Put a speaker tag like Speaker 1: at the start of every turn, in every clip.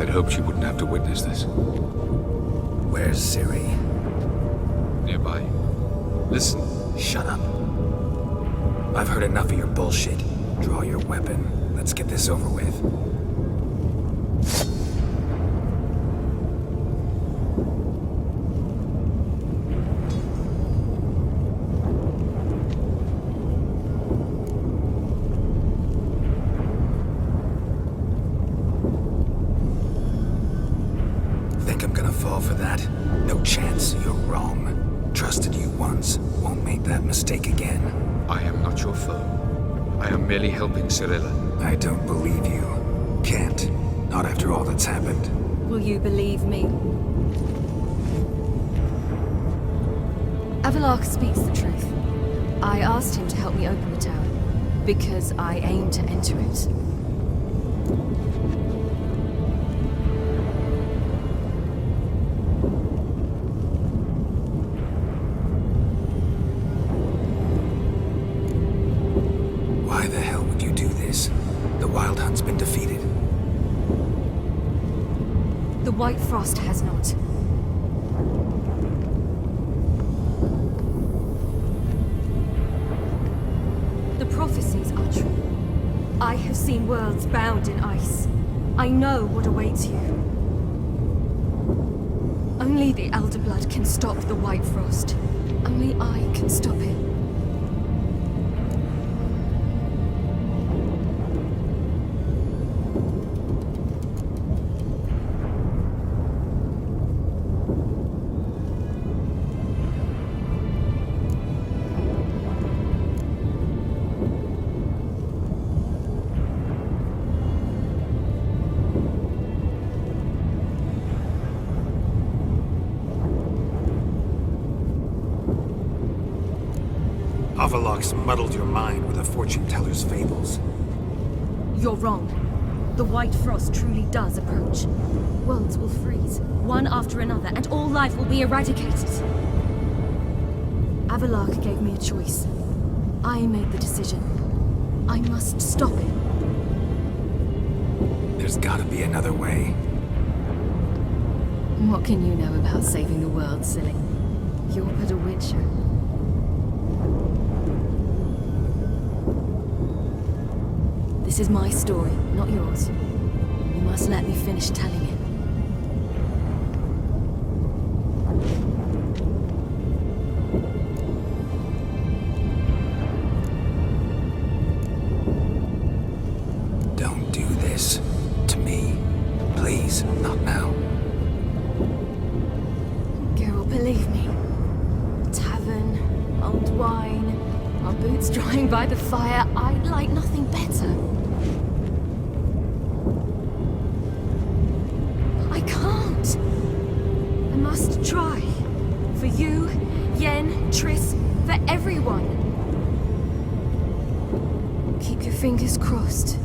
Speaker 1: I'd hoped she wouldn't have to witness this.
Speaker 2: Where's CIRI?
Speaker 1: Nearby. Listen.
Speaker 2: Shut up. I've heard enough of your bullshit. Draw your weapon. Let's get this over with. Think I'm gonna fall for that? No chance. You're wrong. Trusted you once. Won't make that mistake again.
Speaker 1: I am not your foe. I am merely helping Cyrilla.
Speaker 2: I don't believe you. Can't. Not after all that's happened.
Speaker 3: Will you believe me? Avallac'h speaks the truth. I asked him to help me open the tower, because I aim to enter it.
Speaker 2: Why the hell would you do this? The Wild Hunt's been defeated.
Speaker 3: The White Frost has not. The prophecies are true. I have seen worlds bound in ice. I know what awaits you. Only the Elder Blood can stop the White Frost. Only I can stop it.
Speaker 2: Avallac'h's muddled your mind with a fortune teller's fables.
Speaker 3: You're wrong. The White Frost truly does approach. Worlds will freeze, one after another, and all life will be eradicated. Avallac'h gave me a choice. I made the decision. I must stop it.
Speaker 2: There's gotta be another way.
Speaker 3: What can you know about saving the world, silly? You're but a witcher. This is my story, not yours. You must let me finish telling it.
Speaker 2: Don't do this. To me. Please, not now.
Speaker 3: Geralt, believe me. Tavern, old wine, our boots drying by the fire. I'd like nothing better. I can't. I must try. For you, Yen, Triss, for everyone. Keep your fingers crossed.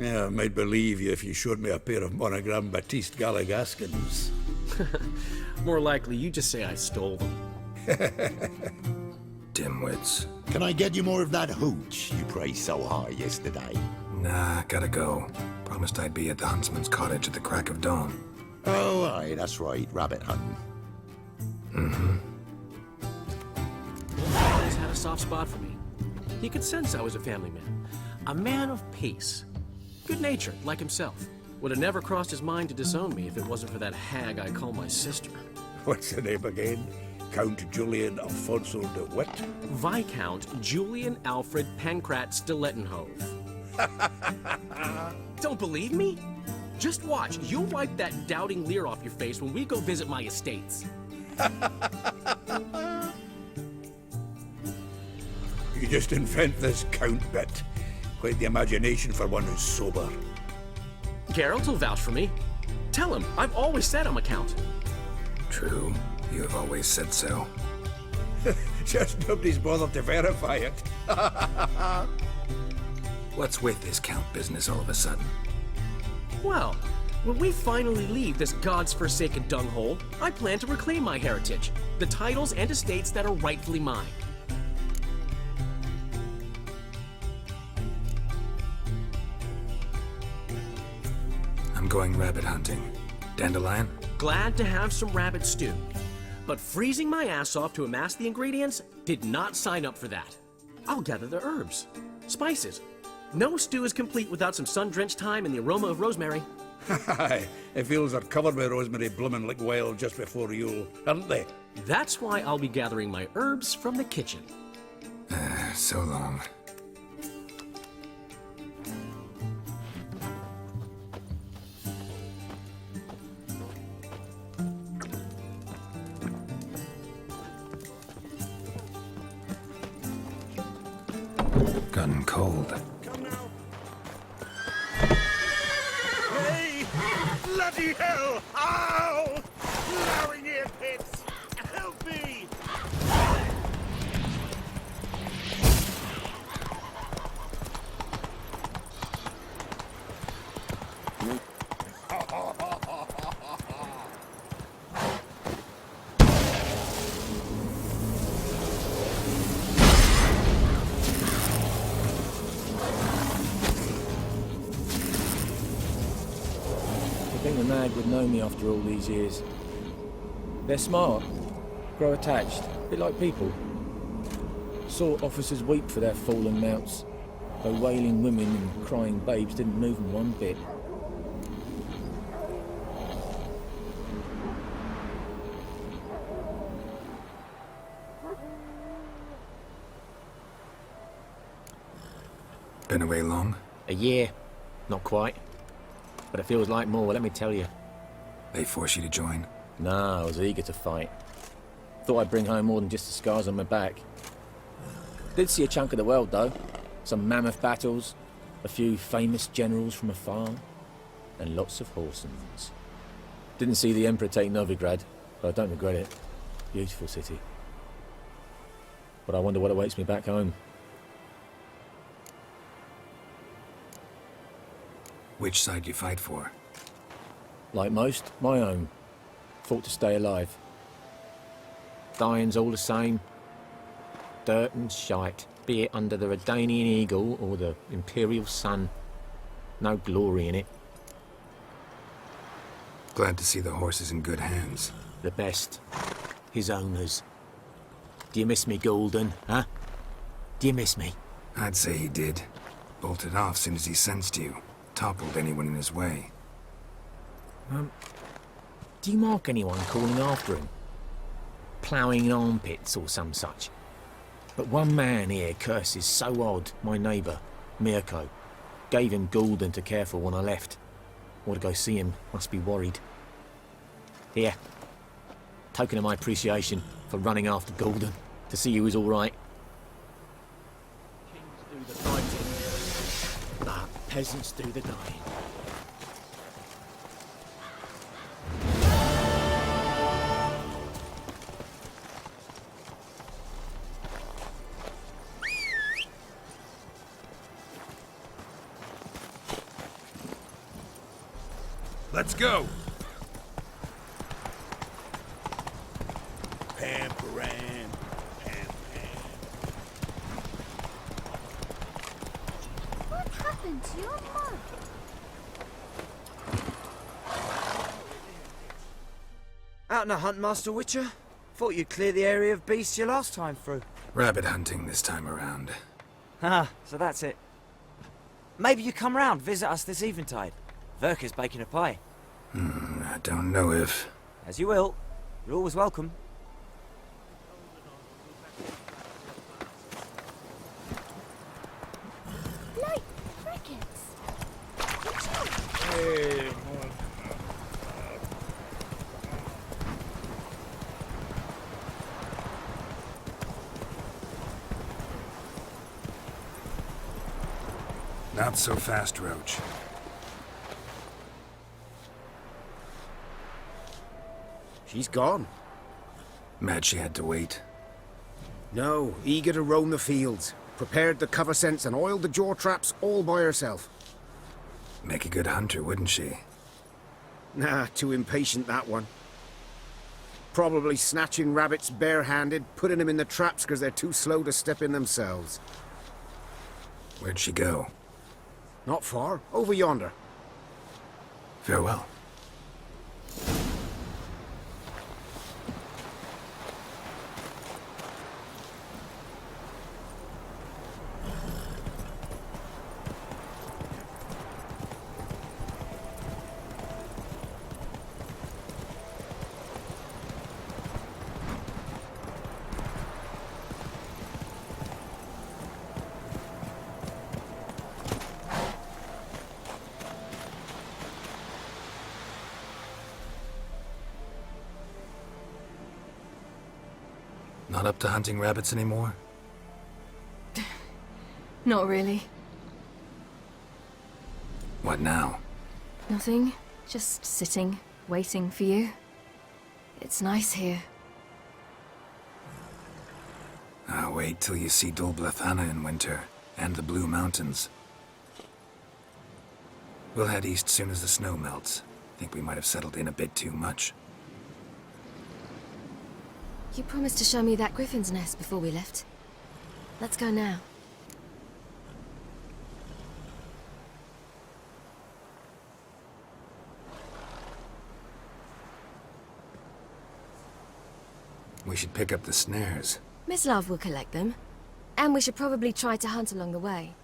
Speaker 4: Yeah, I might believe you if you showed me a pair of monogram Batiste Galligaskins.
Speaker 5: More likely, you just say I stole them.
Speaker 2: Dimwits.
Speaker 6: Can I get you more of that hooch you praised so high yesterday?
Speaker 2: Nah, gotta go. Promised I'd be at the huntsman's cottage at the crack of dawn.
Speaker 6: Oh, aye, that's right, rabbit hunting.
Speaker 5: He always had a soft spot for me. He could sense I was a family man. A man of peace. Good-natured, like himself. Would have never crossed his mind to disown me if it wasn't for that hag I call my sister.
Speaker 4: What's the name again? Count Julian Alfonso de Witt?
Speaker 5: Viscount Julian Alfred Pancrat Stilettenhove. Don't believe me? Just watch. You'll wipe that doubting leer off your face when we go visit my estates.
Speaker 4: You just invent this count bit. Quite the imagination for one who's sober.
Speaker 5: Geralt will vouch for me. Tell him, I've always said I'm a count.
Speaker 2: True. You have always said so.
Speaker 4: Just nobody's bothered to verify it.
Speaker 2: What's with this count business all of a sudden?
Speaker 5: Well, when we finally leave this God's forsaken dunghole, I plan to reclaim my heritage, the titles and estates that are rightfully mine.
Speaker 2: I'm going rabbit hunting. Dandelion?
Speaker 5: Glad to have some rabbit stew. But freezing my ass off to amass the ingredients did not sign up for that. I'll gather the herbs, spices. No stew is complete without some sun-drenched thyme and the aroma of rosemary.
Speaker 4: Aye, the fields are covered with rosemary blooming like wild just before Yule, aren't they?
Speaker 5: That's why I'll be gathering my herbs from the kitchen.
Speaker 2: So long. Gotten cold.
Speaker 6: Come now. Hey! Bloody hell! Ow! Plowing ear pits! Help me!
Speaker 7: I think the nag would know me after all these years. They're smart, grow attached, a bit like people. Saw officers weep for their fallen mounts, though wailing women and crying babes didn't move them one bit.
Speaker 2: Been away long?
Speaker 7: A year, not quite. But it feels like more, let me tell you.
Speaker 2: They force you to join?
Speaker 7: Nah, I was eager to fight. Thought I'd bring home more than just the scars on my back. Did see a chunk of the world, though. Some mammoth battles, a few famous generals from afar, and lots of horsens. Didn't see the Emperor take Novigrad, but I don't regret it. Beautiful city. But I wonder what awaits me back home.
Speaker 2: Which side you fight for?
Speaker 7: Like most, my own. Fought to stay alive. Dying's all the same. Dirt and shite, be it under the Redanian eagle or the Imperial sun. No glory in it.
Speaker 2: Glad to see the horse is in good hands.
Speaker 7: The best. His owners. Do you miss me, Golden, huh? Do you miss me?
Speaker 2: I'd say he did. Bolted off soon as he sensed you. Toppled anyone in his way.
Speaker 7: Do you mark anyone calling after him? Ploughing in armpits or some such? But one man here curses so odd, my neighbour, Mirko. Gave him Golden to care for when I left. Or to go see him, must be worried. Here. Token of my appreciation for running after Golden, to see he was all right. Kings do the fighting, but peasants do the dying.
Speaker 4: Let's go. Pam, Pam, Pam, Pam.
Speaker 3: What happened to your mug?
Speaker 8: Out on a hunt, Master Witcher? Thought you'd clear the area of beasts your last time through.
Speaker 2: Rabbit hunting this time around.
Speaker 8: Ah, so that's it. Maybe you come round, visit us this eventide. Verka's baking a pie.
Speaker 2: I don't know if...
Speaker 8: As you will. You're always welcome.
Speaker 3: Like crickets.
Speaker 2: Not so fast, Roach.
Speaker 9: She's gone.
Speaker 2: Mad she had to wait.
Speaker 9: No, eager to roam the fields. Prepared the cover scents and oiled the jaw traps all by herself.
Speaker 2: Make a good hunter, wouldn't she?
Speaker 9: Nah, too impatient, that one. Probably snatching rabbits barehanded, putting them in the traps because they're too slow to step in themselves.
Speaker 2: Where'd she go?
Speaker 9: Not far, over yonder.
Speaker 2: Farewell. Not up to hunting rabbits anymore?
Speaker 3: Not really.
Speaker 2: What now?
Speaker 3: Nothing. Just sitting, waiting for you. It's nice here.
Speaker 2: I'll wait till you see Dol Blathanna in winter, and the Blue Mountains. We'll head east soon as the snow melts. Think we might have settled in a bit too much.
Speaker 3: You promised to show me that griffin's nest before we left. Let's go now.
Speaker 2: We should pick up the snares.
Speaker 3: Miss Love will collect them. And we should probably try to hunt along the way.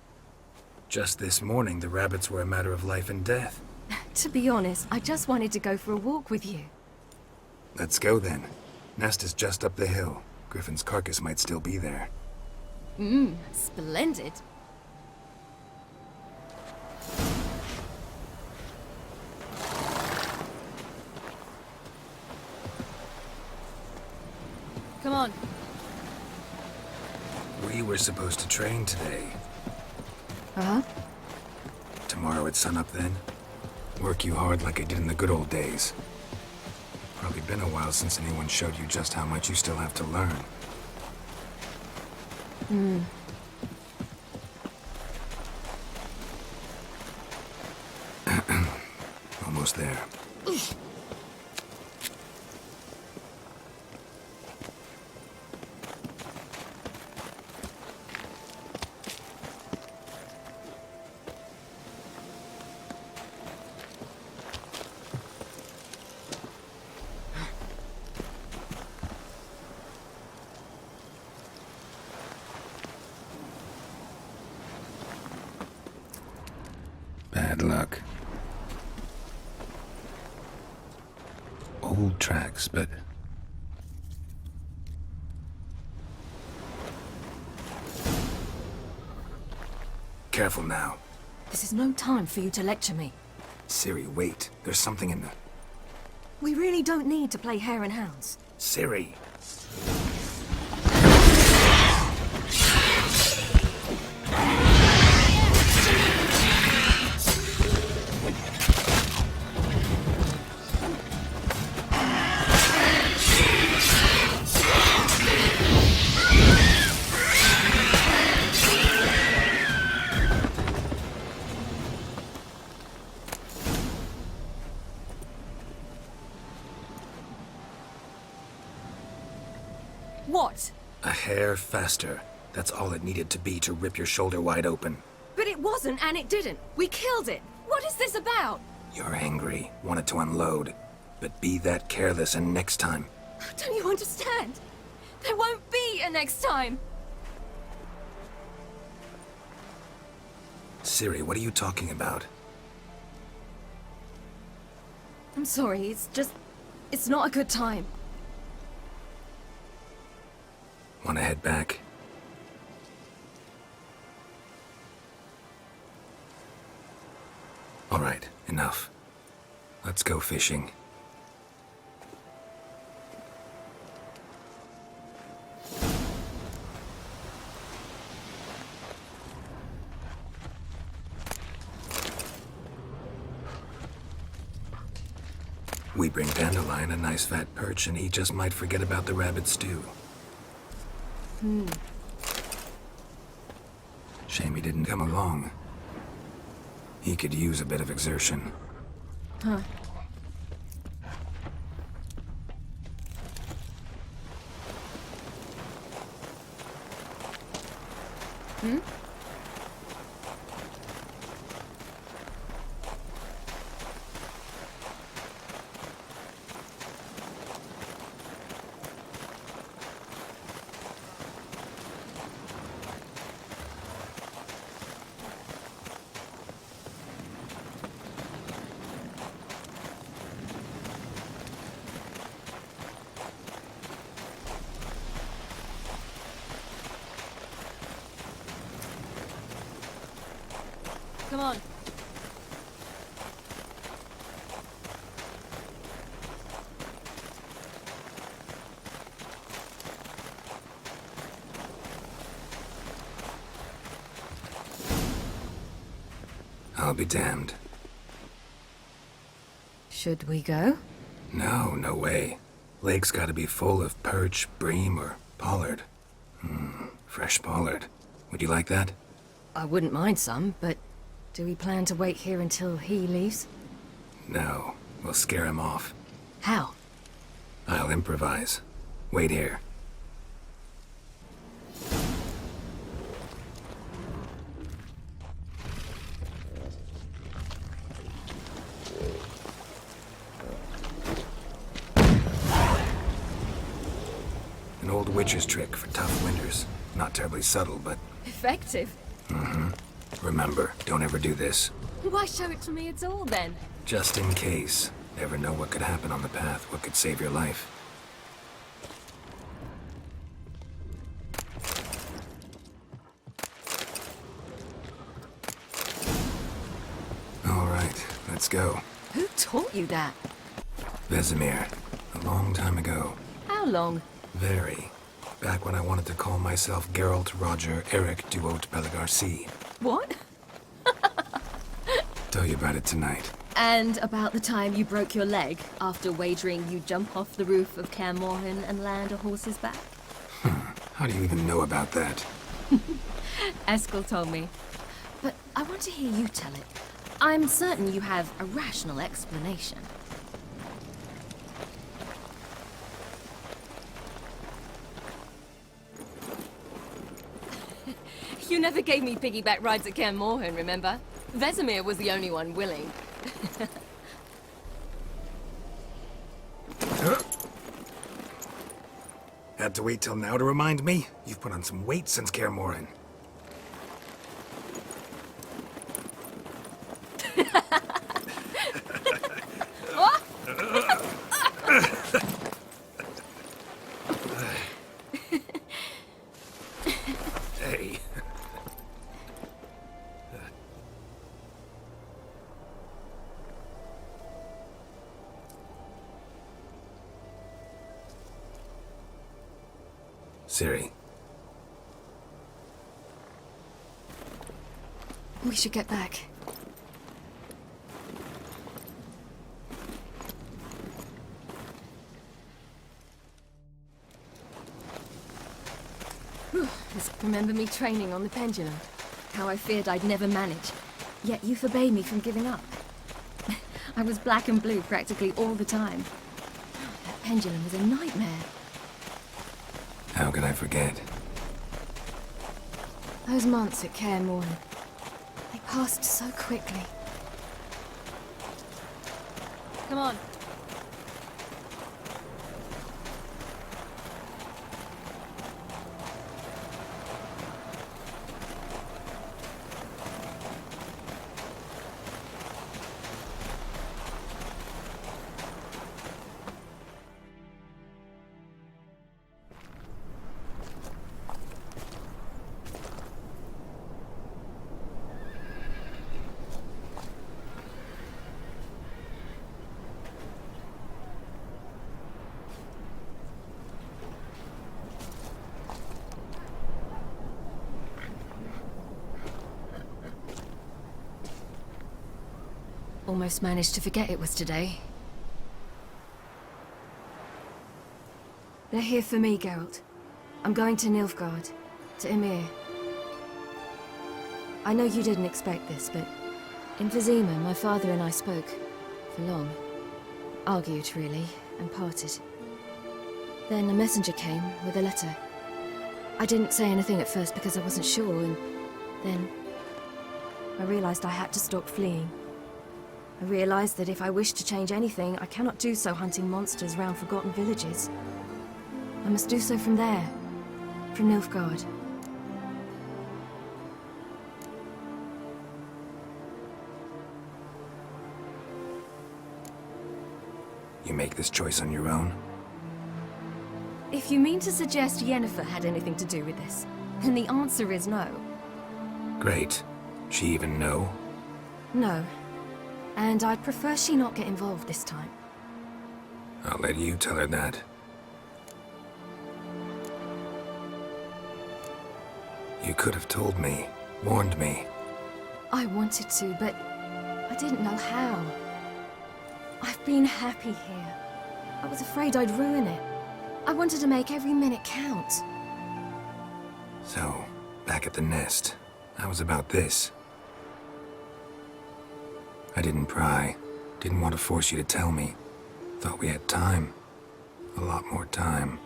Speaker 2: Just this morning, the rabbits were a matter of life and death.
Speaker 3: To be honest, I just wanted to go for a walk with you.
Speaker 2: Let's go then. Nest is just up the hill. Griffin's carcass might still be there.
Speaker 3: Splendid. Come on.
Speaker 2: We were supposed to train today.
Speaker 3: Uh-huh.
Speaker 2: Tomorrow at sunup then? Work you hard like I did in the good old days. Probably been a while since anyone showed you just how much you still have to learn. Almost there. Bad luck. Old tracks, but... Careful now.
Speaker 3: This is no time for you to lecture me.
Speaker 2: Ciri, wait. There's something in the...
Speaker 3: We really don't need to play hare and hounds.
Speaker 2: Ciri! A hair faster. That's all it needed to be to rip your shoulder wide open.
Speaker 3: But it wasn't, and it didn't. We killed it. What is this about?
Speaker 2: You're angry, wanted to unload. But be that careless and next time.
Speaker 3: Don't you understand? There won't be a next time.
Speaker 2: CIRI, what are you talking about?
Speaker 3: I'm sorry, it's not a good time.
Speaker 2: Wanna head back? All right, enough. Let's go fishing. We bring Dandelion a nice fat perch, and he just might forget about the rabbit stew. Shame he didn't come along. He could use a bit of exertion.
Speaker 3: Huh. Come on.
Speaker 2: I'll be damned.
Speaker 3: Should we go?
Speaker 2: No, no way. Lake's gotta be full of perch, bream, or pollard. Fresh pollard. Would you like that?
Speaker 3: I wouldn't mind some, but do we plan to wait here until he leaves?
Speaker 2: No, we'll scare him off.
Speaker 3: How?
Speaker 2: I'll improvise. Wait here. An old witch's trick for tough winters. Not terribly subtle, but...
Speaker 3: Effective.
Speaker 2: Remember, don't ever do this.
Speaker 3: Why show it to me at all, then?
Speaker 2: Just in case. Never know what could happen on the path, what could save your life. All right, let's go.
Speaker 3: Who taught you that?
Speaker 2: Vesemir. A long time ago.
Speaker 3: How long?
Speaker 2: Very. Back when I wanted to call myself Geralt, Roger, Eric, Duot, Belagarcy.
Speaker 3: What?
Speaker 2: Tell you about it tonight.
Speaker 3: And about the time you broke your leg after wagering you'd jump off the roof of Kaer Morhen and land a horse's back?
Speaker 2: How do you even know about that?
Speaker 3: Eskel told me. But I want to hear you tell it. I'm certain you have a rational explanation. You never gave me piggyback rides at Kaer Morhen, remember? Vesemir was the only one willing.
Speaker 2: Had to wait till now to remind me? You've put on some weight since Kaer Morhen. Hey. CIRI.
Speaker 3: We should get back. Just remember me training on the pendulum. How I feared I'd never manage. Yet you forbade me from giving up. I was black and blue practically all the time. That pendulum was a nightmare.
Speaker 2: How could I forget?
Speaker 3: Those months at Kaer Morhen, they passed so quickly. Come on. Almost managed to forget it was today. They're here for me, Geralt. I'm going to Nilfgaard, to Ymir. I know you didn't expect this, but in Vizima, my father and I spoke for long. Argued, really, and parted. Then a messenger came with a letter. I didn't say anything at first because I wasn't sure, and then I realized I had to stop fleeing. I realized that if I wish to change anything, I cannot do so hunting monsters round forgotten villages. I must do so from there, from Nilfgaard.
Speaker 2: You make this choice on your own?
Speaker 3: If you mean to suggest Yennefer had anything to do with this, then the answer is no.
Speaker 2: Great. She even know?
Speaker 3: No. And I'd prefer she not get involved this time.
Speaker 2: I'll let you tell her that. You could have told me, warned me.
Speaker 3: I wanted to, but I didn't know how. I've been happy here. I was afraid I'd ruin it. I wanted to make every minute count.
Speaker 2: So, back at the nest, how was about this? I didn't pry. Didn't want to force you to tell me. Thought we had time. A lot more time.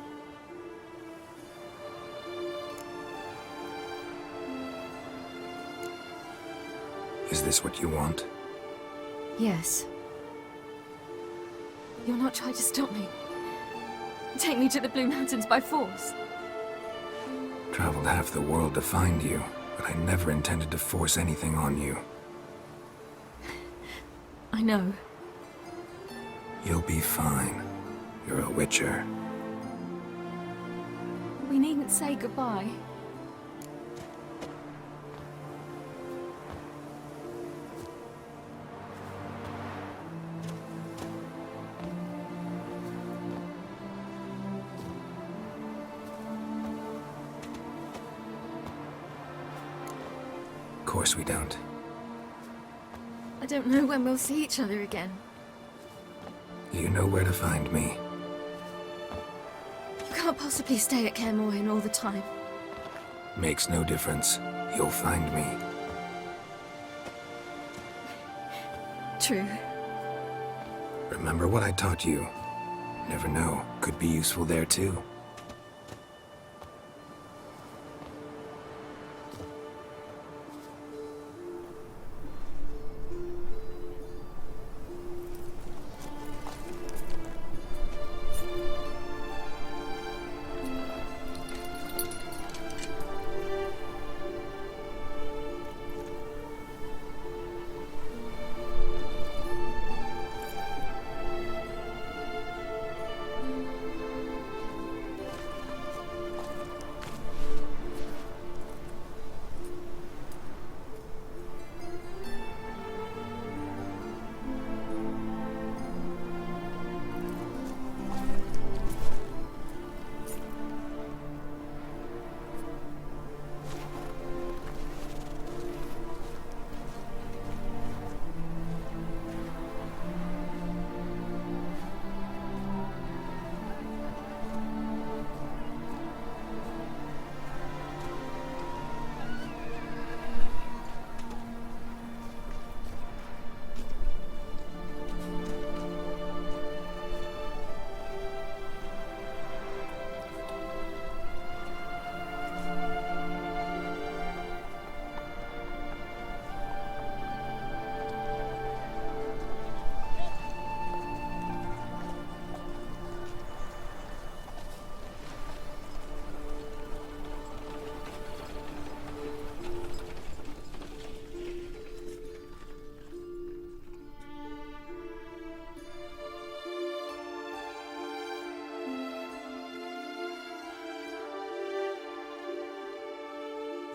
Speaker 2: Is this what you want?
Speaker 3: Yes. You'll not try to stop me. Take me to the Blue Mountains by force.
Speaker 2: Traveled half the world to find you, but I never intended to force anything on you.
Speaker 3: I know.
Speaker 2: You'll be fine. You're a witcher.
Speaker 3: We needn't say goodbye.
Speaker 2: Of course we don't.
Speaker 3: I don't know when we'll see each other again.
Speaker 2: You know where to find me.
Speaker 3: You can't possibly stay at Kaer Morhen all the time.
Speaker 2: Makes no difference. You'll find me.
Speaker 3: True.
Speaker 2: Remember what I taught you. Never know. Could be useful there too.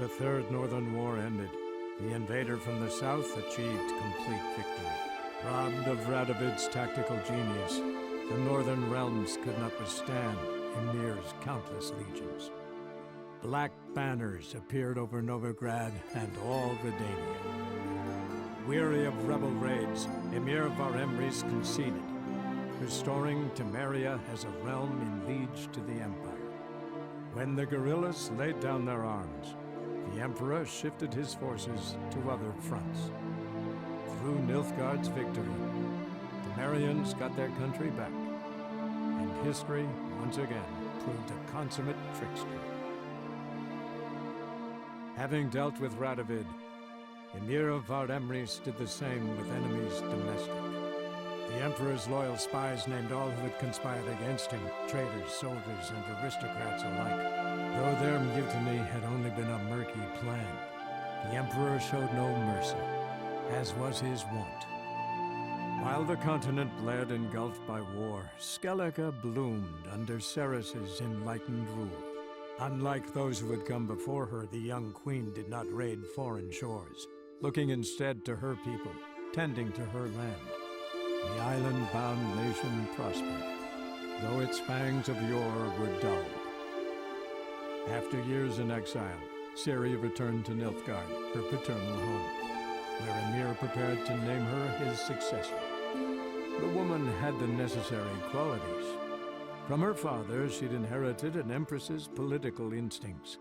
Speaker 10: The Third Northern War ended. The invader from the south achieved complete victory. Robbed of Radovid's tactical genius, the northern realms could not withstand Ymir's countless legions. Black banners appeared over Novigrad and all Redania. Weary of rebel raids, Emir Varemris conceded, restoring Temeria as a realm in liege to the Empire. When the guerrillas laid down their arms, the Emperor shifted his forces to other fronts. Through Nilfgaard's victory, Temerians got their country back, and history once again proved a consummate trickster. Having dealt with Radovid, Emir of Varemris did the same with enemies domestic. The Emperor's loyal spies named all who had conspired against him, traitors, soldiers, and aristocrats alike. Though their mutiny had only been a murky plan, the Emperor showed no mercy, as was his wont. While the continent bled engulfed by war, Skellige bloomed under Ceres's enlightened rule. Unlike those who had come before her, the young queen did not raid foreign shores, looking instead to her people, tending to her land. The island-bound nation prospered, though its fangs of yore were dulled. After years in exile, CIRI returned to Nilfgaard, her paternal home, where Emir prepared to name her his successor. The woman had the necessary qualities. From her father, she'd inherited an empress's political instincts.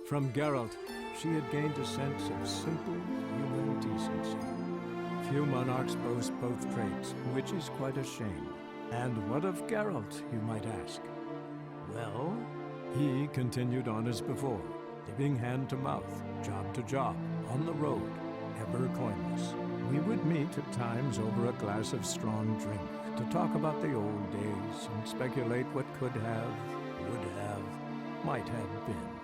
Speaker 10: From Geralt, she had gained a sense of simple human decency. Few monarchs boast both traits, which is quite a shame. And what of Geralt, you might ask? Well, he continued on as before, living hand to mouth, job to job, on the road, ever coinless. We would meet at times over a glass of strong drink to talk about the old days and speculate what could have, would have, might have been.